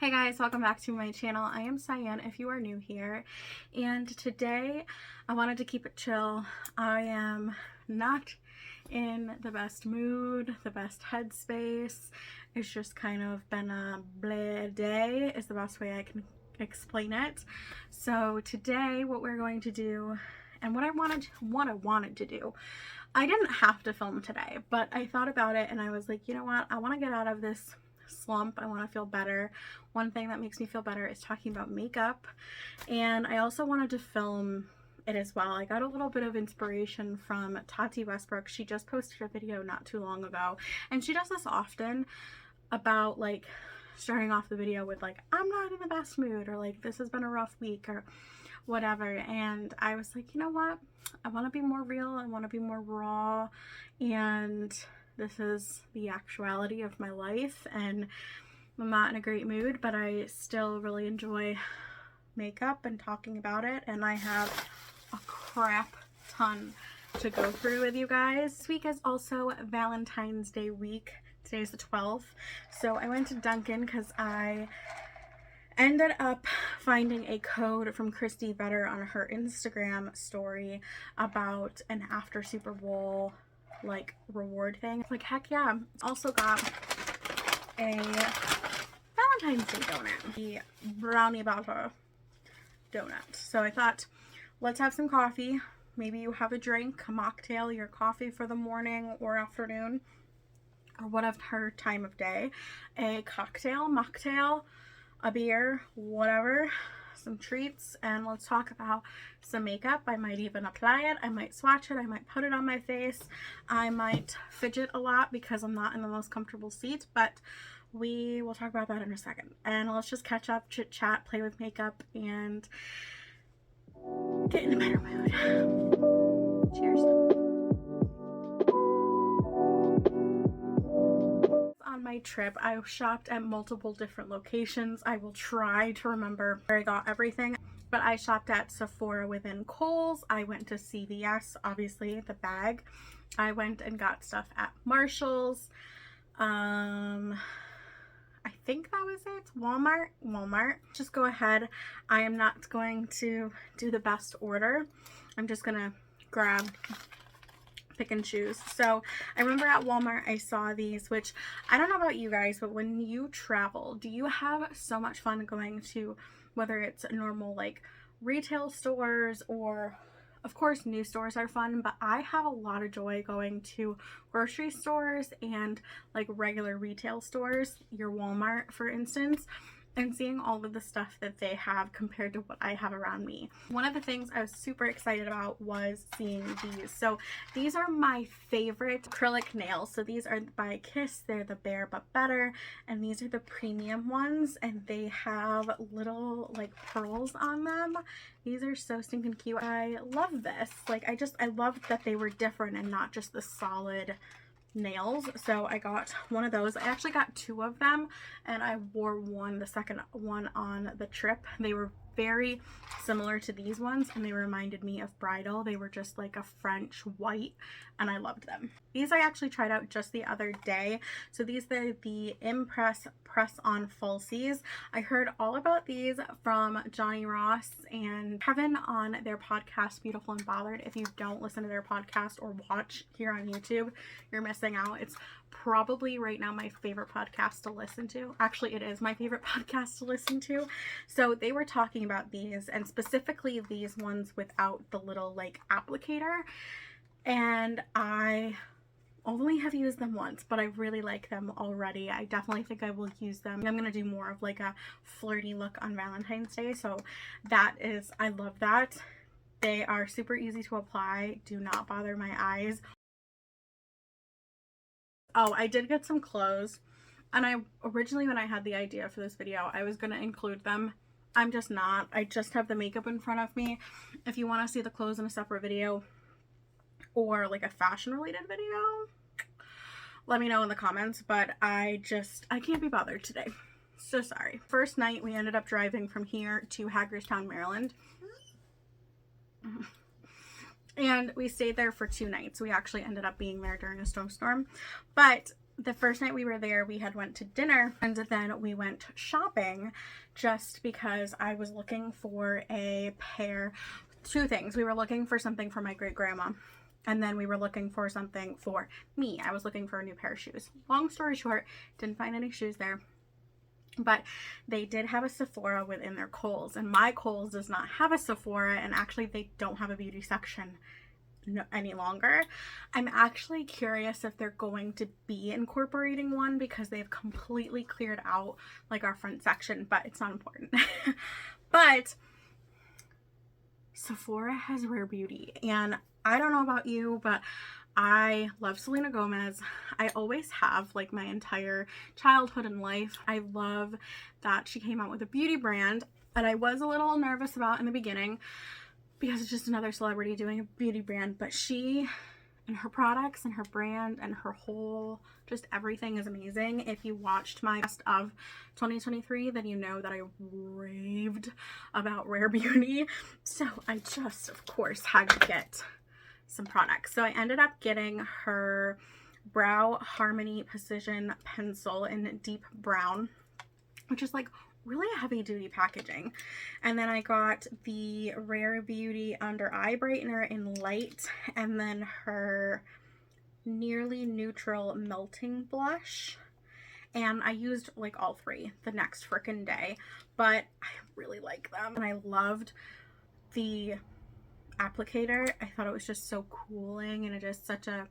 Hey guys, welcome back to my channel. I am Cyan if you are new here, and today I wanted to keep it chill. I am not in the best mood, the best headspace. It's just kind of been a bleh day is the best way I can explain it. So today what we're going to do, and what I wanted to do, I didn't have to film today, but I thought about it and I was like, you know what, I want to get out of this slump. I want to feel better. One thing that makes me feel better is talking about makeup, and I also wanted to film it as well. I got a little bit of inspiration from Tati Westbrook. She just posted a video not too long ago, and she does this often about like starting off the video with like, I'm not in the best mood, or like, this has been a rough week, or whatever. And I was like, you know what, I want to be more real, I want to be more raw, and this is the actuality of my life, and I'm not in a great mood, but I still really enjoy makeup and talking about it, and I have a crap ton to go through with you guys. This week is also Valentine's Day week. Today's the 12th, so I went to Dunkin' because I ended up finding a code from Christy Vetter on her Instagram story about an after Super Bowl like reward thing. Like, heck yeah. Also got a Valentine's Day donut, the brownie butter donut. So I thought, let's have some coffee. Maybe you have a drink, a mocktail, your coffee for the morning or afternoon, or whatever time of day, a cocktail, mocktail, a beer, whatever, some treats, and let's talk about some makeup. I might even apply it, I might swatch it, I might put it on my face, I might fidget a lot because I'm not in the most comfortable seat, but we will talk about that in a second. And let's just catch up, chit chat, play with makeup, and get in a better mood. Cheers. On my trip, I shopped at multiple different locations. I will try to remember where I got everything, but I shopped at Sephora within Kohl's. I went to CVS, obviously the bag. I went and got stuff at Marshall's. I think that was it. Walmart. Just go ahead. I am not going to do the best order. I'm just gonna grab, pick and choose. So I remember at Walmart I saw these, which I don't know about you guys, but when you travel, do you have so much fun going to, whether it's normal like retail stores, or of course new stores are fun, but I have a lot of joy going to grocery stores and like regular retail stores, your Walmart for instance, and seeing all of the stuff that they have compared to what I have around me. One of the things I was super excited about was seeing these. So these are my favorite acrylic nails. So these are by Kiss. They're the Bare But Better, and these are the premium ones, and they have little like pearls on them. These are so stinking cute. I love this. Like, I loved that they were different and not just the solid nails. So I got one of those. I actually got two of them, and I wore the second one on the trip. They were very similar to these ones, and they reminded me of bridal. They were just like a French white, and I loved them. These I actually tried out just the other day. So these are the Impress press-on falsies. I heard all about these from Johnny Ross and Kevin on their podcast Beautiful and Bothered. If you don't listen to their podcast or watch here on YouTube, you're missing out. It's probably right now my favorite podcast to listen to. Actually, it is my favorite podcast to listen to. So they were talking about these, and specifically these ones without the little like applicator, and I only have used them once, but I really like them already. I definitely think I will use them. I'm gonna do more of like a flirty look on Valentine's Day, so that is, I love that. They are super easy to apply, do not bother my eyes. Oh, I did get some clothes, and I originally, when I had the idea for this video, I was gonna include them. I'm just not. I just have the makeup in front of me. If you want to see the clothes in a separate video, or like a fashion related video, let me know in the comments, but I can't be bothered today. So sorry. First night we ended up driving from here to Hagerstown, Maryland. And we stayed there for 2 nights. We actually ended up being there during a snowstorm. But the first night we were there, we had went to dinner, and then we went shopping just because I was looking for two things. We were looking for something for my great grandma, and then we were looking for something for me. I was looking for a new pair of shoes. Long story short, didn't find any shoes there. But they did have a Sephora within their Kohl's, and my Kohl's does not have a Sephora, and actually they don't have a beauty section any longer. I'm actually curious if they're going to be incorporating one because they've completely cleared out like our front section, but it's not important. But Sephora has rare beauty, and I don't know about you, but I love Selena Gomez. I always have, like, my entire childhood and life. I love that she came out with a beauty brand that I was a little nervous about in the beginning because it's just another celebrity doing a beauty brand, but she and her products and her brand and her whole, just everything is amazing. If you watched my best of 2023, then you know that I raved about rare beauty. So I just, of course, had to get some products. So I ended up getting her Brow Harmony Precision Pencil in deep brown, which is like really heavy duty packaging. And then I got the Rare Beauty Under Eye Brightener in light, and then her Nearly Neutral Melting Blush. And I used like all three the next frickin' day, but I really like them. And I loved the applicator. I thought it was just so cooling, and it is such a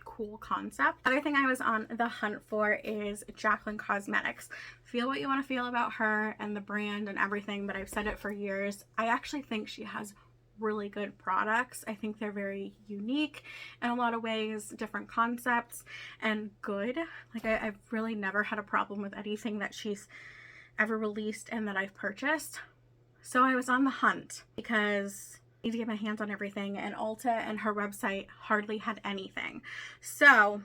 cool concept. Other thing I was on the hunt for is Jaclyn Cosmetics. Feel what you want to feel about her and the brand and everything, but I've said it for years. I actually think she has really good products. I think they're very unique in a lot of ways, different concepts, and good. Like I've really never had a problem with anything that she's ever released and that I've purchased. So I was on the hunt because I need to get my hands on everything, and Ulta and her website hardly had anything. So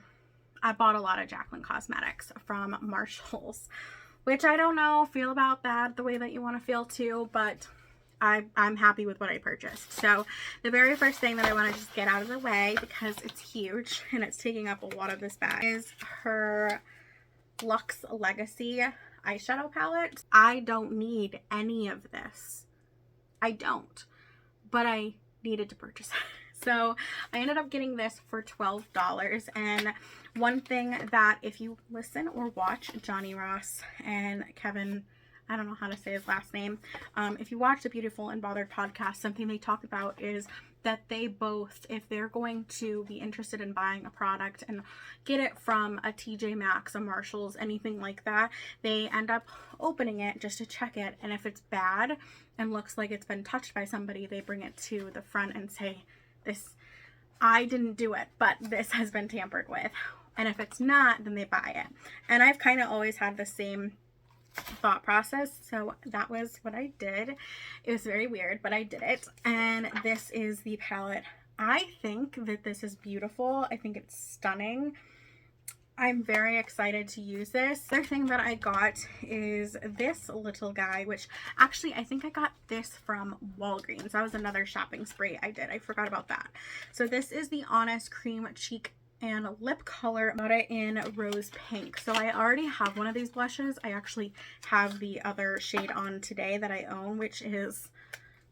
I bought a lot of Jaclyn Cosmetics from Marshalls, which I don't know, feel about that the way that you want to feel too, but I'm happy with what I purchased. So the very first thing that I want to just get out of the way, because it's huge and it's taking up a lot of this bag, is her Luxe Legacy eyeshadow palette. I don't need any of this. I don't. But I needed to purchase it. So I ended up getting this for $12. And one thing that, if you listen or watch Johnny Ross and Kevin, I don't know how to say his last name, if you watch the Beautiful and Bothered podcast, something they talk about is that they both, if they're going to be interested in buying a product and get it from a TJ Maxx, a Marshalls, anything like that, they end up opening it just to check it, and if it's bad and looks like it's been touched by somebody, they bring it to the front and say, this, I didn't do it, but this has been tampered with. And if it's not, then they buy it. And I've kind of always had the same thought process, so that was what I did. It was very weird, but I did it. And this is the palette. I think that this is beautiful. I think it's stunning. I'm very excited to use this. The other thing that I got is this little guy, which actually I think I got this from Walgreens. That was another shopping spree I did. I forgot about that. So this is the Honest Cream Cheek and lip color. I got it in rose pink. So I already have one of these blushes. I actually have the other shade on today that I own, which is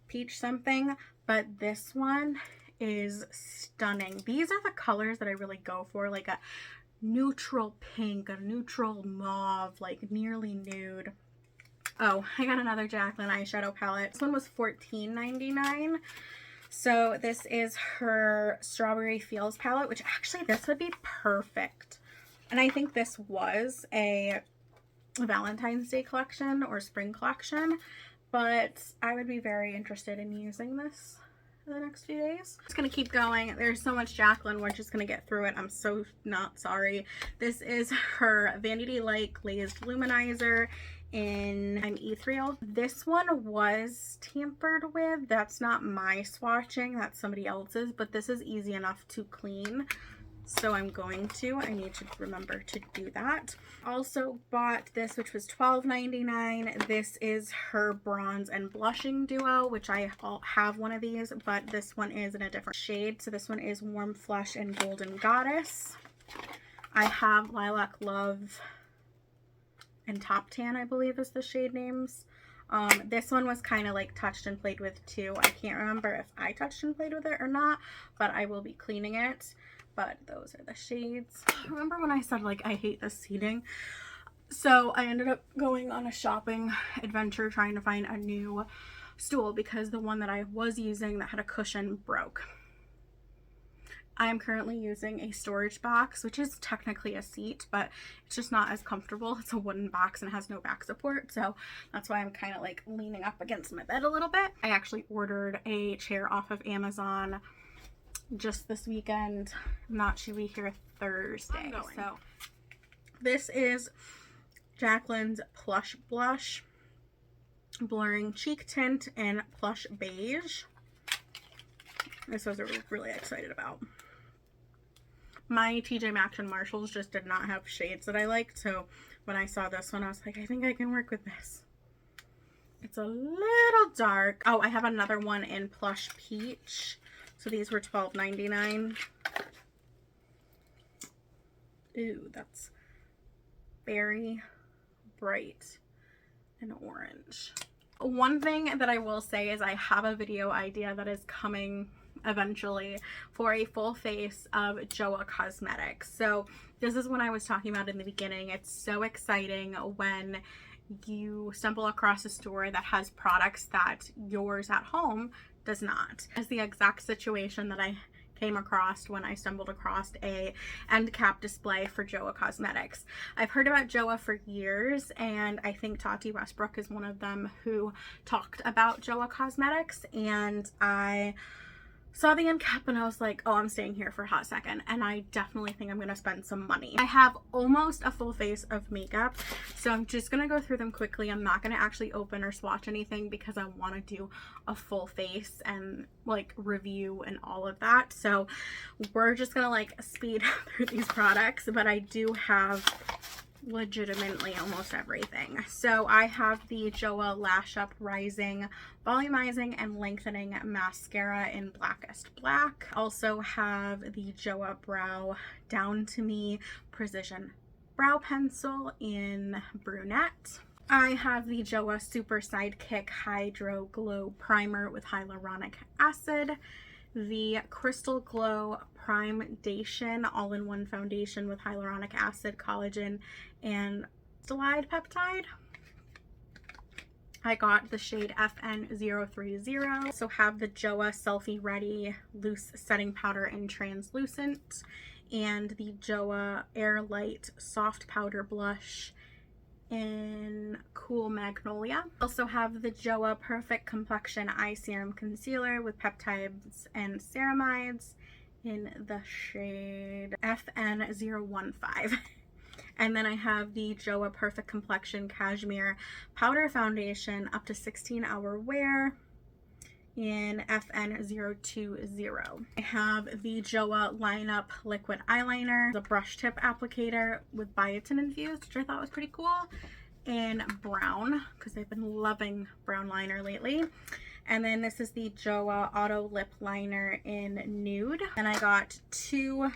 peach something, but this one is stunning. These are the colors that I really go for, like a neutral pink, a neutral mauve, like nearly nude. Oh, I got another Jaclyn eyeshadow palette. This one was $14.99. So this is her Strawberry Feels palette, which actually this would be perfect. And I think this was a Valentine's Day collection or spring collection, but I would be very interested in using this for the next few days. Just gonna keep going. There's so much Jaclyn, we're just gonna get through it. I'm so not sorry. This is her Vanity Light Glazed Luminizer in Ethereal. This one was tampered with. That's not my swatching, that's somebody else's, but this is easy enough to clean, so I need to remember to do that. Also bought this, which was $12.99. This is her Bronze and Blushing Duo, which I have one of these, but this one is in a different shade. So this one is Warm Flush and Golden Goddess. I have Lilac Love and Top Tan, I believe is the shade names. This one was kind of like touched and played with too. I can't remember if I touched and played with it or not, but I will be cleaning it. But those are the shades. Remember when I said like I hate this seating? So I ended up going on a shopping adventure trying to find a new stool because the one that I was using that had a cushion broke. I am currently using a storage box, which is technically a seat, but it's just not as comfortable. It's a wooden box and has no back support, so that's why I'm kind of like leaning up against my bed a little bit. I actually ordered a chair off of Amazon just this weekend. Not should be here Thursday. So this is Jaclyn's Plush Blush Blurring Cheek Tint in Plush Beige. This was really excited about. My TJ Maxx and Marshalls just did not have shades that I liked, so when I saw this one, I was like, I think I can work with this. It's a little dark. Oh, I have another one in Plush Peach. So these were $12.99. Ooh, that's very bright and orange. One thing that I will say is I have a video idea that is coming eventually for a full face of Joa Cosmetics. So this is what I was talking about in the beginning. It's so exciting when you stumble across a store that has products that yours at home does not. It's the exact situation that I came across when I stumbled across a end cap display for Joa Cosmetics. I've heard about Joa for years, and I think Tati Westbrook is one of them who talked about Joa Cosmetics, and I saw the end cap and I was like, oh, I'm staying here for a hot second, and I definitely think I'm gonna spend some money. I have almost a full face of makeup, so I'm just gonna go through them quickly. I'm not gonna actually open or swatch anything because I want to do a full face and like review and all of that. So we're just gonna like speed through these products, but I do have legitimately almost everything. So I have the Joa Lash Up Rising Volumizing and Lengthening Mascara in Blackest Black. Also have the Joa Brow Down to Me Precision Brow Pencil in Brunette. I have the Joa Super Sidekick Hydro Glow Primer with Hyaluronic Acid. The Crystal Glow Prime-Dation All-in-One Foundation with Hyaluronic Acid, Collagen, and Stellide Peptide. I got the shade FN030. Also have the Joa Selfie Ready Loose Setting Powder in Translucent, and the Joa Air Light Soft Powder Blush in Cool Magnolia. Also have the Joa Perfect Complexion Eye Serum Concealer with peptides and ceramides in the shade FN015. And then I have the Joa Perfect Complexion Cashmere Powder Foundation up to 16-hour wear in FN020. I have the Joa Lineup Liquid Eyeliner, the brush tip applicator with biotin infused, which I thought was pretty cool, in brown, because I've been loving brown liner lately. And then this is the Joa Auto Lip Liner in Nude. And I got two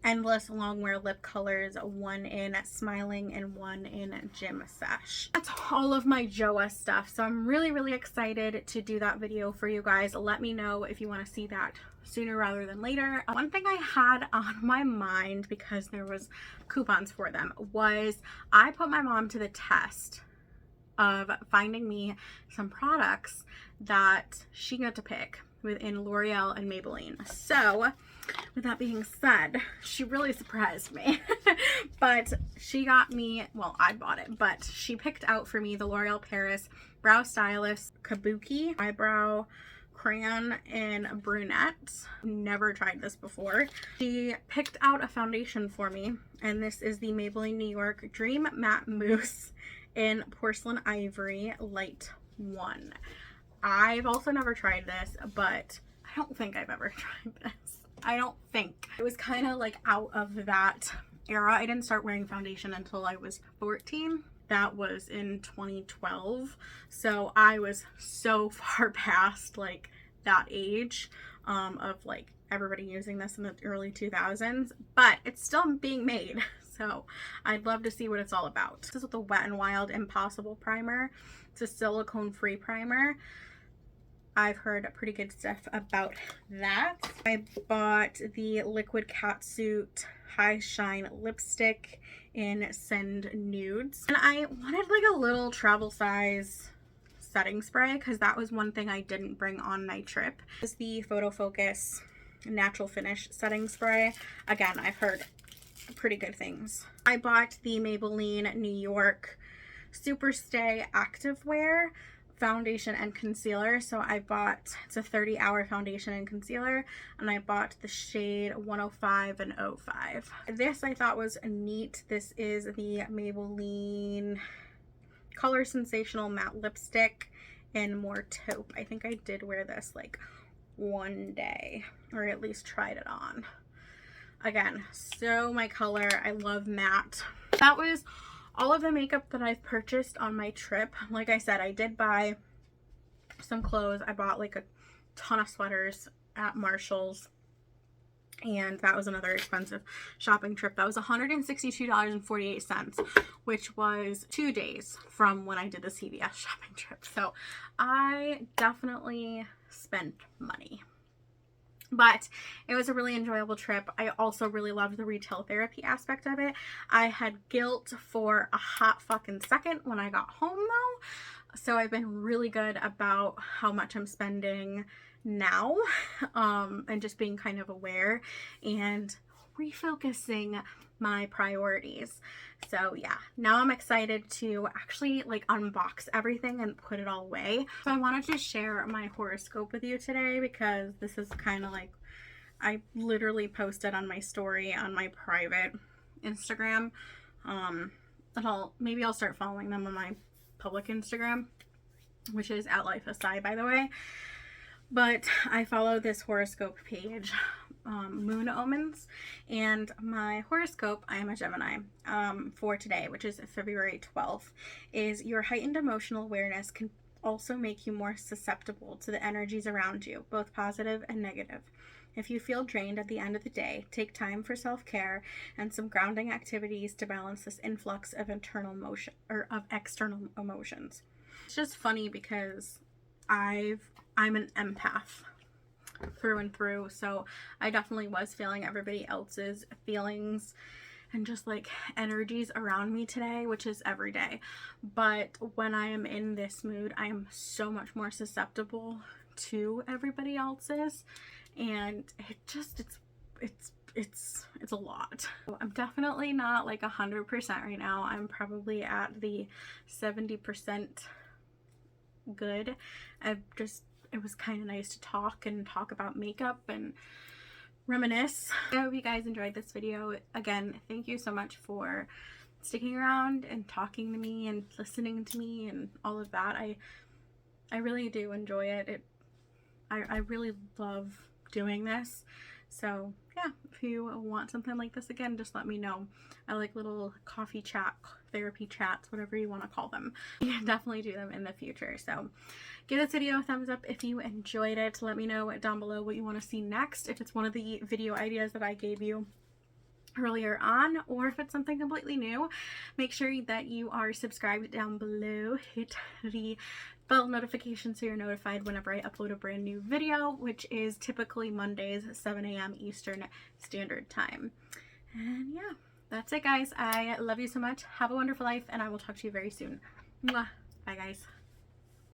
Endless Longwear lip colors, one in Smiling and one in Gym Sesh. That's all of my Joa stuff, so I'm really excited to do that video for you guys. Let me know if you want to see that sooner rather than later. One thing I had on my mind, because there was coupons for them, was I put my mom to the test of finding me some products that she got to pick within L'Oreal and Maybelline. So with that being said, she really surprised me. But she got me, well, I bought it, but she picked out for me the L'Oreal Paris Brow Stylist Kabuki Eyebrow Crayon in Brunette. Never tried this before. She picked out a foundation for me, and this is the Maybelline New York Dream Matte Mousse in Porcelain Ivory Light 1. I've also never tried this, but I don't think I've ever tried this. I don't think. It was kind of like out of that era. I didn't start wearing foundation until I was 14. That was in 2012. So I was so far past like that age of like everybody using this in the early 2000s, but it's still being made. So I'd love to see what it's all about. This is with the Wet n Wild Impossible Primer. It's a silicone-free primer. I've heard pretty good stuff about that. I bought the Liquid Catsuit High Shine Lipstick in Send Nudes. And I wanted like a little travel size setting spray because that was one thing I didn't bring on my trip. This is the Photo Focus Natural Finish Setting Spray. Again, I've heard pretty good things. I bought the Maybelline New York Superstay Activewear foundation and concealer. So I bought, it's a 30-hour foundation and concealer, and I bought the shade 105 and 05. This I thought was neat. This is the Maybelline Color Sensational Matte Lipstick in More Taupe. I think I did wear this like one day, or at least tried it on. Again, so my color. I love matte. That was all of the makeup that I've purchased on my trip. Like I said, I did buy some clothes. I bought like a ton of sweaters at Marshall's, and that was another expensive shopping trip. That was $162.48, which was 2 days from when I did the CVS shopping trip. So I definitely spent money. But it was a really enjoyable trip. I also really loved the retail therapy aspect of it. I had guilt for a hot fucking second when I got home though. So I've been really good about how much I'm spending now, and just being kind of aware and refocusing my priorities. So yeah, now I'm excited to actually like unbox everything and put it all away. So I wanted to share my horoscope with you today because this is kind of like, I literally posted on my story on my private Instagram. Maybe I'll start following them on my public Instagram, which is @lifeaside, by the way. But I follow this horoscope page, Moon Omens, and my horoscope, I am a Gemini, for today, which is February 12th, is your heightened emotional awareness can also make you more susceptible to the energies around you, both positive and negative. If you feel drained at the end of the day, take time for self-care and some grounding activities to balance this influx of internal emotion or of external emotions. It's just funny because I'm an empath through and through, so I definitely was feeling everybody else's feelings and just like energies around me today, which is every day. But when I am in this mood, I am so much more susceptible to everybody else's, and it's a lot. I'm definitely not like 100% right now. I'm probably at the 70% good. It was kind of nice to talk about makeup and reminisce. I hope you guys enjoyed this video. Again, thank you so much for sticking around and talking to me and listening to me and all of that. I really do enjoy it. I really love doing this. So yeah, if you want something like this again, just let me know. I like little coffee chat, therapy chats, whatever you want to call them. You can definitely do them in the future. So give this video a thumbs up if you enjoyed it. Let me know down below what you want to see next, if it's one of the video ideas that I gave you earlier on, or if it's something completely new. Make sure that you are subscribed down below. Hit the bell notification so you're notified whenever I upload a brand new video, which is typically Mondays at 7 a.m. Eastern Standard Time. And yeah, that's it guys. I love you so much. Have a wonderful life, and I will talk to you very soon. Mwah. Bye guys.